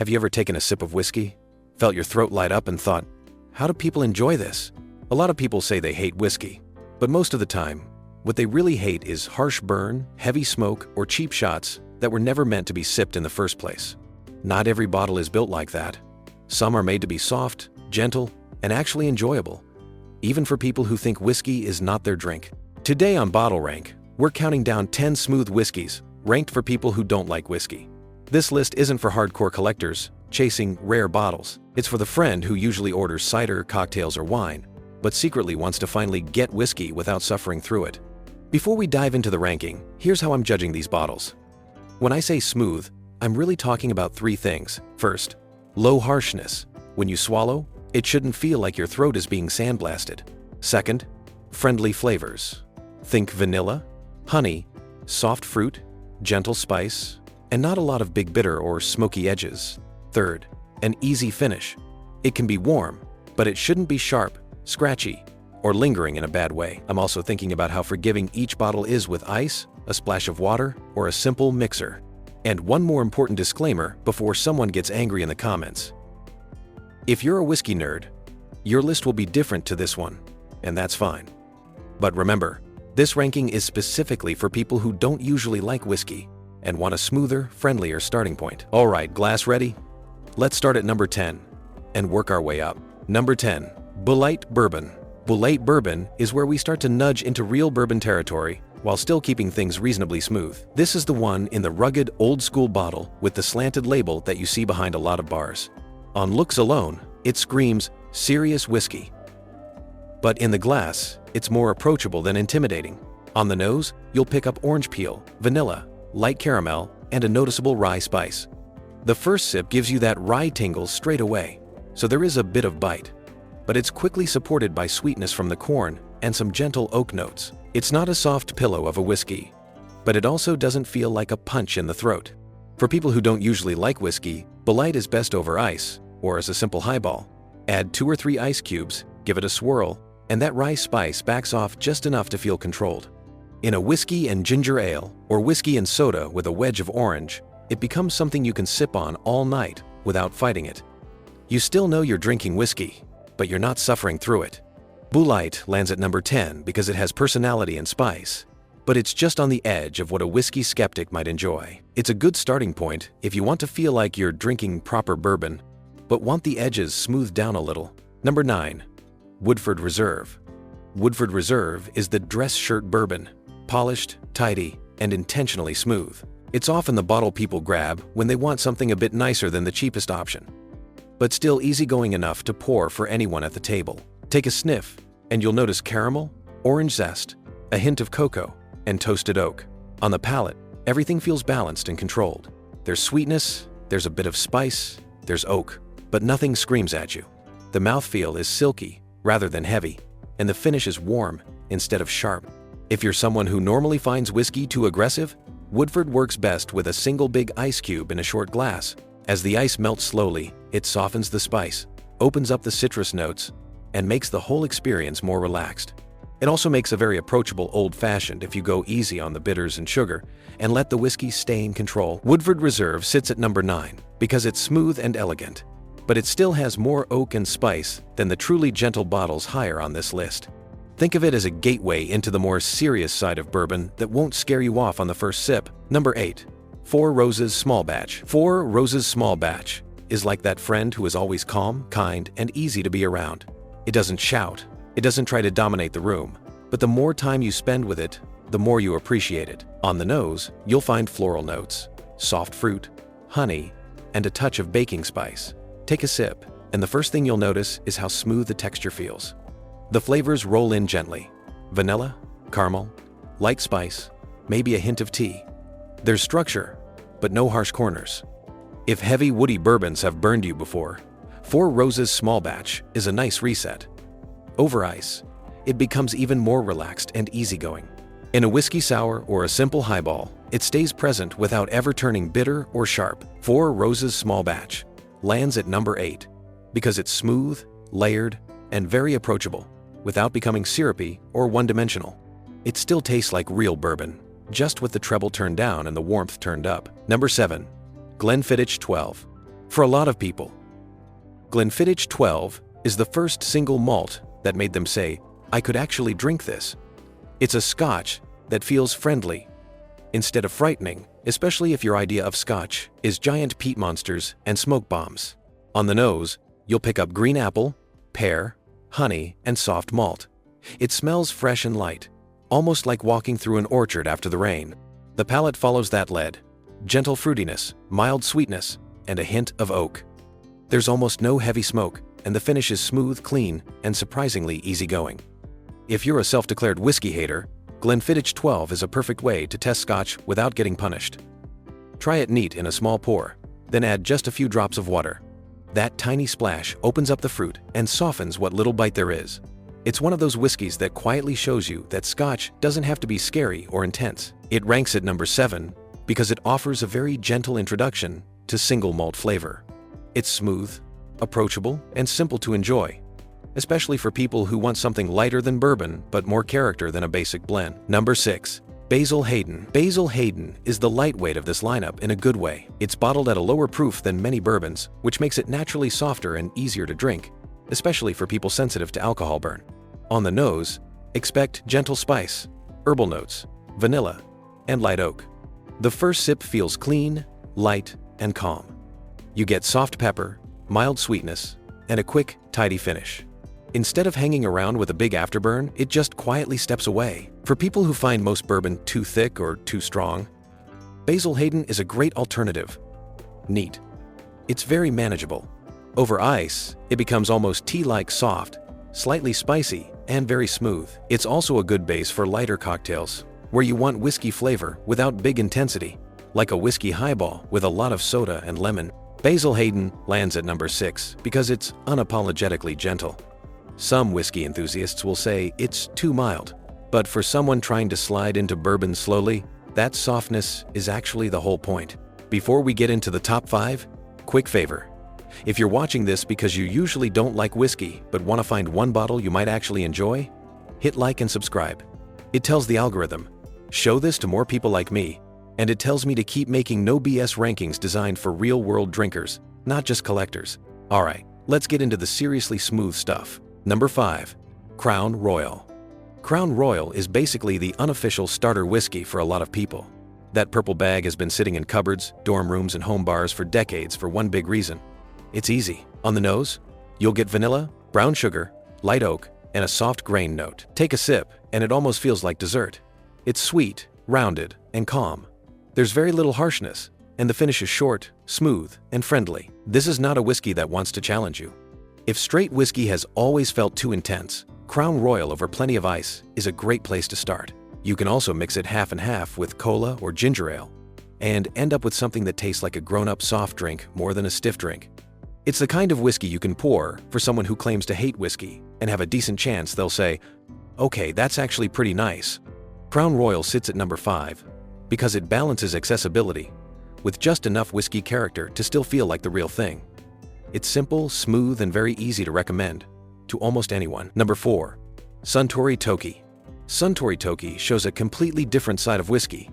Have you ever taken a sip of whiskey, felt your throat light up and thought, how do people enjoy this? A lot of people say they hate whiskey, but most of the time, what they really hate is harsh burn, heavy smoke, or cheap shots that were never meant to be sipped in the first place. Not every bottle is built like that. Some are made to be soft, gentle, and actually enjoyable, even for people who think whiskey is not their drink. Today on Bottle Rank, we're counting down 10 smooth whiskeys ranked for people who don't like whiskey. This list isn't for hardcore collectors chasing rare bottles. It's for the friend who usually orders cider, cocktails, or wine, but secretly wants to finally get whiskey without suffering through it. Before we dive into the ranking, here's how I'm judging these bottles. When I say smooth, I'm really talking about 3 things. First, low harshness. When you swallow, it shouldn't feel like your throat is being sandblasted. Second, friendly flavors. Think vanilla, honey, soft fruit, gentle spice, and not a lot of big bitter or smoky edges. Third, an easy finish. It can be warm, but it shouldn't be sharp, scratchy, or lingering in a bad way. I'm also thinking about how forgiving each bottle is with ice, a splash of water, or a simple mixer. And one more important disclaimer before someone gets angry in the comments. If you're a whiskey nerd, your list will be different to this one, and that's fine. But remember, this ranking is specifically for people who don't usually like whiskey and want a smoother, friendlier starting point. All right, glass ready? Let's start at number 10 and work our way up. Number 10, Bulleit Bourbon. Bulleit Bourbon is where we start to nudge into real bourbon territory while still keeping things reasonably smooth. This is the one in the rugged, old-school bottle with the slanted label that you see behind a lot of bars. On looks alone, it screams serious whiskey. But in the glass, it's more approachable than intimidating. On the nose, you'll pick up orange peel, vanilla, light caramel, and a noticeable rye spice. The first sip gives you that rye tingle straight away, so there is a bit of bite. But it's quickly supported by sweetness from the corn and some gentle oak notes. It's not a soft pillow of a whiskey, but it also doesn't feel like a punch in the throat. For people who don't usually like whiskey, Bulleit is best over ice, or as a simple highball. Add 2 or 3 ice cubes, give it a swirl, and that rye spice backs off just enough to feel controlled. In a whiskey and ginger ale, or whiskey and soda with a wedge of orange, it becomes something you can sip on all night without fighting it. You still know you're drinking whiskey, but you're not suffering through it. Bulleit lands at number 10 because it has personality and spice, but it's just on the edge of what a whiskey skeptic might enjoy. It's a good starting point if you want to feel like you're drinking proper bourbon, but want the edges smoothed down a little. Number 9, Woodford Reserve. Woodford Reserve is the dress shirt bourbon, polished, tidy, and intentionally smooth. It's often the bottle people grab when they want something a bit nicer than the cheapest option, but still easygoing enough to pour for anyone at the table. Take a sniff, and you'll notice caramel, orange zest, a hint of cocoa, and toasted oak. On the palate, everything feels balanced and controlled. There's sweetness, there's a bit of spice, there's oak, but nothing screams at you. The mouthfeel is silky rather than heavy, and the finish is warm instead of sharp. If you're someone who normally finds whiskey too aggressive, Woodford works best with a single big ice cube in a short glass. As the ice melts slowly, it softens the spice, opens up the citrus notes, and makes the whole experience more relaxed. It also makes a very approachable old-fashioned if you go easy on the bitters and sugar and let the whiskey stay in control. Woodford Reserve sits at number 9 because it's smooth and elegant, but it still has more oak and spice than the truly gentle bottles higher on this list. Think of it as a gateway into the more serious side of bourbon that won't scare you off on the first sip. Number 8, 4 Roses Small Batch. 4 Roses Small Batch is like that friend who is always calm, kind, and easy to be around. It doesn't shout, it doesn't try to dominate the room, but the more time you spend with it, the more you appreciate it. On the nose, you'll find floral notes, soft fruit, honey, and a touch of baking spice. Take a sip, and the first thing you'll notice is how smooth the texture feels. The flavors roll in gently: vanilla, caramel, light spice, maybe a hint of tea. There's structure, but no harsh corners. If heavy woody bourbons have burned you before, 4 Roses Small Batch is a nice reset. Over ice, it becomes even more relaxed and easygoing. In a whiskey sour or a simple highball, it stays present without ever turning bitter or sharp. 4 Roses Small Batch lands at number 8 because it's smooth, layered, and very approachable, without becoming syrupy or one-dimensional. It still tastes like real bourbon, just with the treble turned down and the warmth turned up. Number 7, Glenfiddich 12. For a lot of people, Glenfiddich 12 is the first single malt that made them say, "I could actually drink this." It's a Scotch that feels friendly instead of frightening, especially if your idea of Scotch is giant peat monsters and smoke bombs. On the nose, you'll pick up green apple, pear, honey, and soft malt. It smells fresh and light, almost like walking through an orchard after the rain. The palate follows that lead: gentle fruitiness, mild sweetness, and a hint of oak. There's almost no heavy smoke, and the finish is smooth, clean, and surprisingly easygoing. If you're a self-declared whiskey hater, Glenfiddich 12 is a perfect way to test Scotch without getting punished. Try it neat in a small pour, then add just a few drops of water. That tiny splash opens up the fruit and softens what little bite there is. It's one of those whiskeys that quietly shows you that Scotch doesn't have to be scary or intense. It ranks at number 7 because it offers a very gentle introduction to single malt flavor. It's smooth, approachable, and simple to enjoy, especially for people who want something lighter than bourbon but more character than a basic blend. Number 6. Basil Hayden. Basil Hayden is the lightweight of this lineup in a good way. It's bottled at a lower proof than many bourbons, which makes it naturally softer and easier to drink, especially for people sensitive to alcohol burn. On the nose, expect gentle spice, herbal notes, vanilla, and light oak. The first sip feels clean, light, and calm. You get soft pepper, mild sweetness, and a quick, tidy finish. Instead of hanging around with a big afterburn, it just quietly steps away. For people who find most bourbon too thick or too strong, Basil Hayden is a great alternative. Neat. It's very manageable. Over ice, it becomes almost tea-like soft, slightly spicy, and very smooth. It's also a good base for lighter cocktails, where you want whiskey flavor without big intensity, like a whiskey highball with a lot of soda and lemon. Basil Hayden lands at number 6 because it's unapologetically gentle. Some whiskey enthusiasts will say it's too mild, but for someone trying to slide into bourbon slowly, that softness is actually the whole point. Before we get into the top 5, quick favor. If you're watching this because you usually don't like whiskey but want to find one bottle you might actually enjoy, hit like and subscribe. It tells the algorithm, show this to more people like me, and it tells me to keep making no BS rankings designed for real-world drinkers, not just collectors. Alright, let's get into the seriously smooth stuff. Number 5. Crown Royal. Crown Royal is basically the unofficial starter whiskey for a lot of people. That purple bag has been sitting in cupboards, dorm rooms, and home bars for decades for one big reason. It's easy. On the nose, you'll get vanilla, brown sugar, light oak, and a soft grain note. Take a sip, and it almost feels like dessert. It's sweet, rounded, and calm. There's very little harshness, and the finish is short, smooth, and friendly. This is not a whiskey that wants to challenge you. If straight whiskey has always felt too intense, Crown Royal over plenty of ice is a great place to start. You can also mix it half and half with cola or ginger ale, and end up with something that tastes like a grown-up soft drink more than a stiff drink. It's the kind of whiskey you can pour for someone who claims to hate whiskey and have a decent chance they'll say, "Okay, that's actually pretty nice." Crown Royal sits at number 5 because it balances accessibility with just enough whiskey character to still feel like the real thing. It's simple, smooth, and very easy to recommend to almost anyone. Number 4. Suntory Toki. Suntory Toki shows a completely different side of whiskey.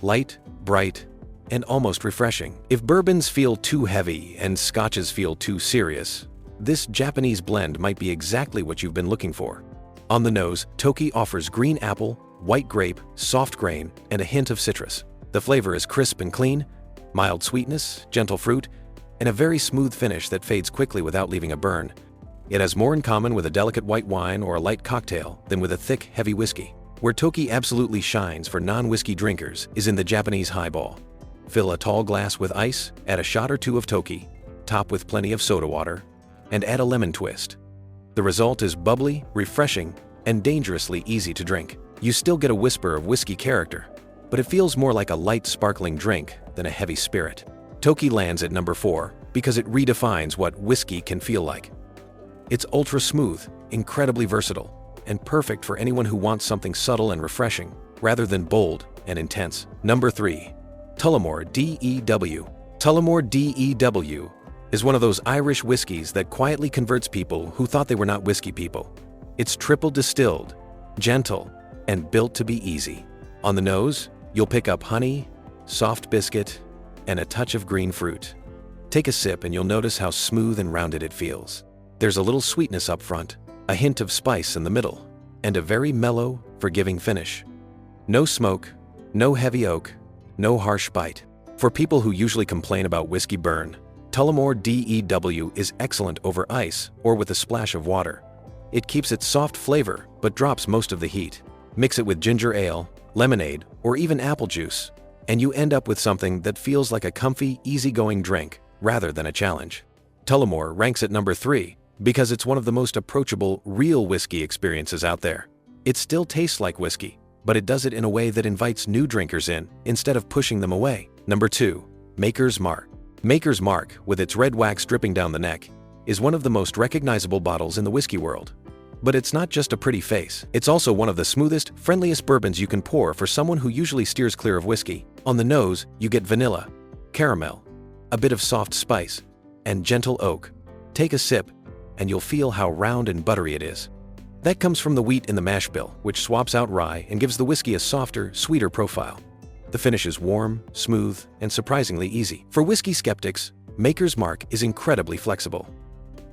Light, bright, and almost refreshing. If bourbons feel too heavy and scotches feel too serious, this Japanese blend might be exactly what you've been looking for. On the nose, Toki offers green apple, white grape, soft grain, and a hint of citrus. The flavor is crisp and clean, mild sweetness, gentle fruit, and a very smooth finish that fades quickly without leaving a burn. It has more in common with a delicate white wine or a light cocktail than with a thick, heavy whiskey. Where Toki absolutely shines for non-whiskey drinkers is in the Japanese highball. Fill a tall glass with ice, add a shot or two of Toki, top with plenty of soda water, and add a lemon twist. The result is bubbly, refreshing, and dangerously easy to drink. You still get a whisper of whiskey character, but it feels more like a light, sparkling drink than a heavy spirit. Toki lands at number 4 because it redefines what whiskey can feel like. It's ultra smooth, incredibly versatile, and perfect for anyone who wants something subtle and refreshing, rather than bold and intense. Number 3. Tullamore D.E.W. Tullamore D.E.W. is one of those Irish whiskeys that quietly converts people who thought they were not whiskey people. It's triple distilled, gentle, and built to be easy. On the nose, you'll pick up honey, soft biscuit, and a touch of green fruit. Take a sip and you'll notice how smooth and rounded it feels. There's a little sweetness up front, a hint of spice in the middle, and a very mellow, forgiving finish. No smoke, no heavy oak, no harsh bite. For people who usually complain about whiskey burn, Tullamore D.E.W is excellent over ice or with a splash of water. It keeps its soft flavor but drops most of the heat. Mix it with ginger ale, lemonade, or even apple juice, and you end up with something that feels like a comfy, easygoing drink rather than a challenge. Tullamore ranks at number 3 because it's one of the most approachable, real whiskey experiences out there. It still tastes like whiskey, but it does it in a way that invites new drinkers in instead of pushing them away. Number 2. Maker's Mark. Maker's Mark, with its red wax dripping down the neck, is one of the most recognizable bottles in the whiskey world. But it's not just a pretty face, it's also one of the smoothest, friendliest bourbons you can pour for someone who usually steers clear of whiskey. On the nose, you get vanilla, caramel, a bit of soft spice, and gentle oak. Take a sip, and you'll feel how round and buttery it is. That comes from the wheat in the mash bill, which swaps out rye and gives the whiskey a softer, sweeter profile. The finish is warm, smooth, and surprisingly easy. For whiskey skeptics, Maker's Mark is incredibly flexible.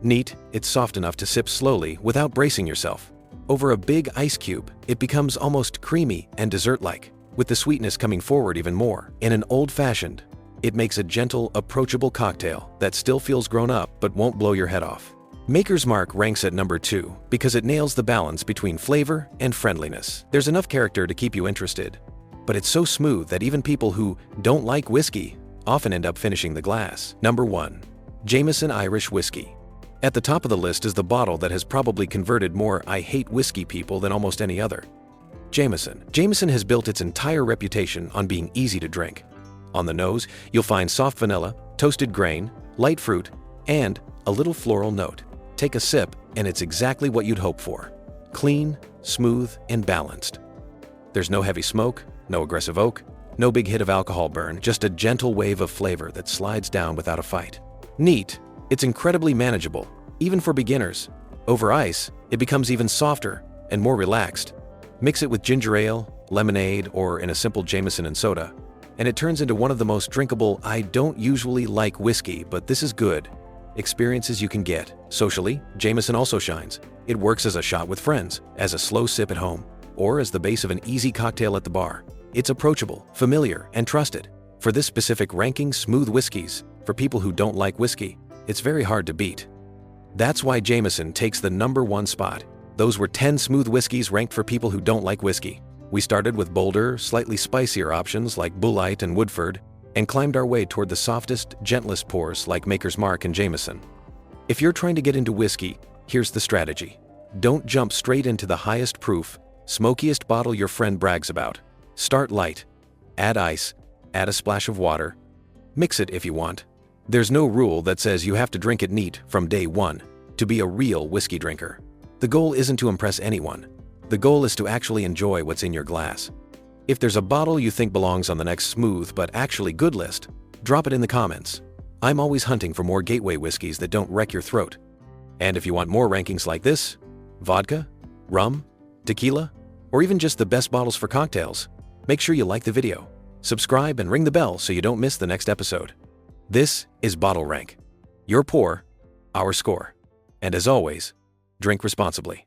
Neat, it's soft enough to sip slowly without bracing yourself. Over a big ice cube, it becomes almost creamy and dessert-like, with the sweetness coming forward even more. In an old-fashioned, it makes a gentle, approachable cocktail that still feels grown up but won't blow your head off. Maker's Mark ranks at number 2 because it nails the balance between flavor and friendliness. There's enough character to keep you interested, but it's so smooth that even people who don't like whiskey often end up finishing the glass. Number 1. Jameson Irish Whiskey. At the top of the list is the bottle that has probably converted more I hate whiskey people than almost any other. Jameson. Jameson has built its entire reputation on being easy to drink. On the nose, you'll find soft vanilla, toasted grain, light fruit, and a little floral note. Take a sip, and it's exactly what you'd hope for. Clean, smooth, and balanced. There's no heavy smoke, no aggressive oak, no big hit of alcohol burn, just a gentle wave of flavor that slides down without a fight. Neat. It's incredibly manageable, even for beginners. Over ice, it becomes even softer and more relaxed. Mix it with ginger ale, lemonade, or in a simple Jameson and soda, and it turns into one of the most drinkable I don't usually like whiskey, but this is good experiences you can get. Socially, Jameson also shines. It works as a shot with friends, as a slow sip at home, or as the base of an easy cocktail at the bar. It's approachable, familiar, and trusted. For this specific ranking, smooth whiskeys, for people who don't like whiskey, it's very hard to beat. That's why Jameson takes the number 1 spot. Those were 10 smooth whiskeys ranked for people who don't like whiskey. We started with bolder, slightly spicier options like Bulleit and Woodford, and climbed our way toward the softest, gentlest pours like Maker's Mark and Jameson. If you're trying to get into whiskey, here's the strategy. Don't jump straight into the highest proof, smokiest bottle your friend brags about. Start light. Add ice, add a splash of water. Mix it if you want. There's no rule that says you have to drink it neat from day 1 to be a real whiskey drinker. The goal isn't to impress anyone. The goal is to actually enjoy what's in your glass. If there's a bottle you think belongs on the next smooth but actually good list, drop it in the comments. I'm always hunting for more gateway whiskeys that don't wreck your throat. And if you want more rankings like this, vodka, rum, tequila, or even just the best bottles for cocktails, make sure you like the video, subscribe, and ring the bell so you don't miss the next episode. This is Bottle Rank. Your pour, our score. And as always, drink responsibly.